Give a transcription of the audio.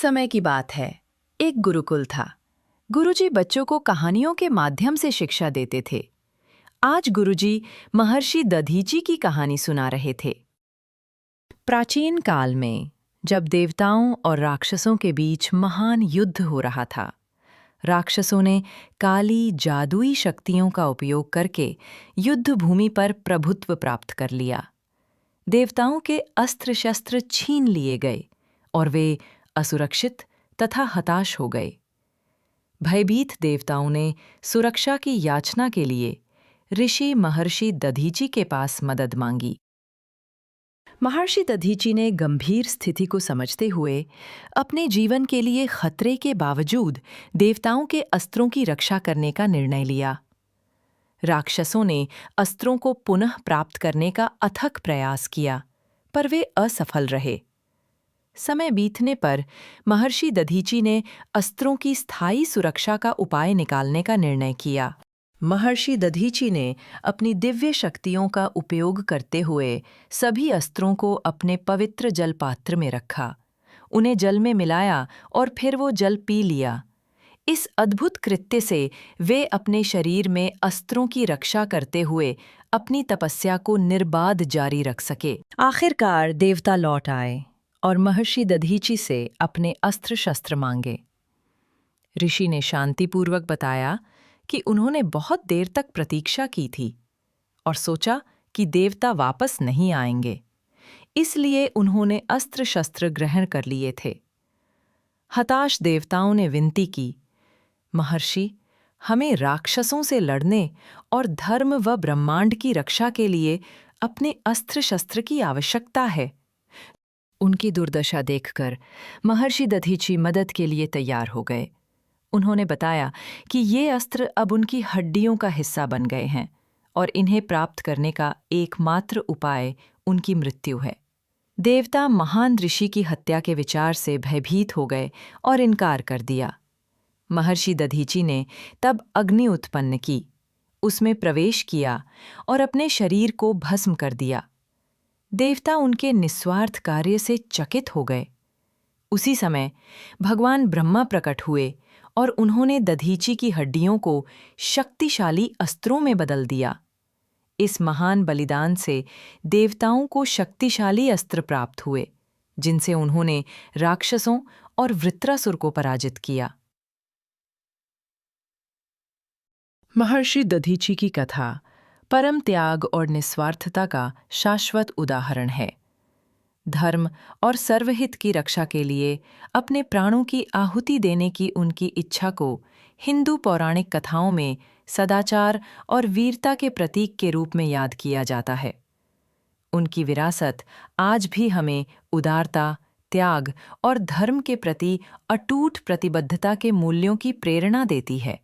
समय की बात है। एक गुरुकुल था। गुरुजी बच्चों को कहानियों के माध्यम से शिक्षा देते थे। आज गुरुजी महर्षि दधीची की कहानी सुना रहे थे। प्राचीन काल में, जब देवताओं और राक्षसों के बीच महान युद्ध हो रहा था, राक्षसों ने काली जादुई शक्तियों का उपयोग करके युद्ध भूमि पर प्रभुत्व प्राप्त कर लिया। देवताओं के अस्त्र शस्त्र छीन लिए गए और वे असुरक्षित तथा हताश हो गए। भयभीत देवताओं ने सुरक्षा की याचना के लिए ऋषि महर्षि दधीची के पास मदद मांगी। महर्षि दधीची ने गंभीर स्थिति को समझते हुए अपने जीवन के लिए खतरे के बावजूद देवताओं के अस्त्रों की रक्षा करने का निर्णय लिया। राक्षसों ने अस्त्रों को पुनः प्राप्त करने का अथक प्रयास किया, पर वे असफल रहे। समय बीतने पर महर्षि दधीची ने अस्त्रों की स्थायी सुरक्षा का उपाय निकालने का निर्णय किया। महर्षि दधीची ने अपनी दिव्य शक्तियों का उपयोग करते हुए सभी अस्त्रों को अपने पवित्र जल पात्र में रखा, उन्हें जल में मिलाया और फिर वो जल पी लिया। इस अद्भुत कृत्य से वे अपने शरीर में अस्त्रों की रक्षा करते हुए अपनी तपस्या को निर्बाध जारी रख सके। आखिरकार देवता लौट आए और महर्षि दधीची से अपने अस्त्र शस्त्र मांगे। ऋषि ने शांतिपूर्वक बताया कि उन्होंने बहुत देर तक प्रतीक्षा की थी और सोचा कि देवता वापस नहीं आएंगे, इसलिए उन्होंने अस्त्र शस्त्र ग्रहण कर लिए थे। हताश देवताओं ने विनती की, महर्षि, हमें राक्षसों से लड़ने और धर्म व ब्रह्मांड की रक्षा के लिए अपने अस्त्र शस्त्र की आवश्यकता है। उनकी दुर्दशा देखकर महर्षि दधीची मदद के लिए तैयार हो गए। उन्होंने बताया कि ये अस्त्र अब उनकी हड्डियों का हिस्सा बन गए हैं और इन्हें प्राप्त करने का एकमात्र उपाय उनकी मृत्यु है। देवता महान ऋषि की हत्या के विचार से भयभीत हो गए और इनकार कर दिया। महर्षि दधीची ने तब अग्नि उत्पन्न की, उसमें प्रवेश किया और अपने शरीर को भस्म कर दिया। देवता उनके निस्वार्थ कार्य से चकित हो गए। उसी समय भगवान ब्रह्मा प्रकट हुए और उन्होंने दधीची की हड्डियों को शक्तिशाली अस्त्रों में बदल दिया। इस महान बलिदान से देवताओं को शक्तिशाली अस्त्र प्राप्त हुए, जिनसे उन्होंने राक्षसों और वृत्रासुर को पराजित किया। महर्षि दधीची की कथा परम त्याग और निस्वार्थता का शाश्वत उदाहरण है। धर्म और सर्वहित की रक्षा के लिए अपने प्राणों की आहुति देने की उनकी इच्छा को हिंदू पौराणिक कथाओं में सदाचार और वीरता के प्रतीक के रूप में याद किया जाता है। उनकी विरासत आज भी हमें उदारता, त्याग और धर्म के प्रति अटूट प्रतिबद्धता के मूल्यों की प्रेरणा देती है।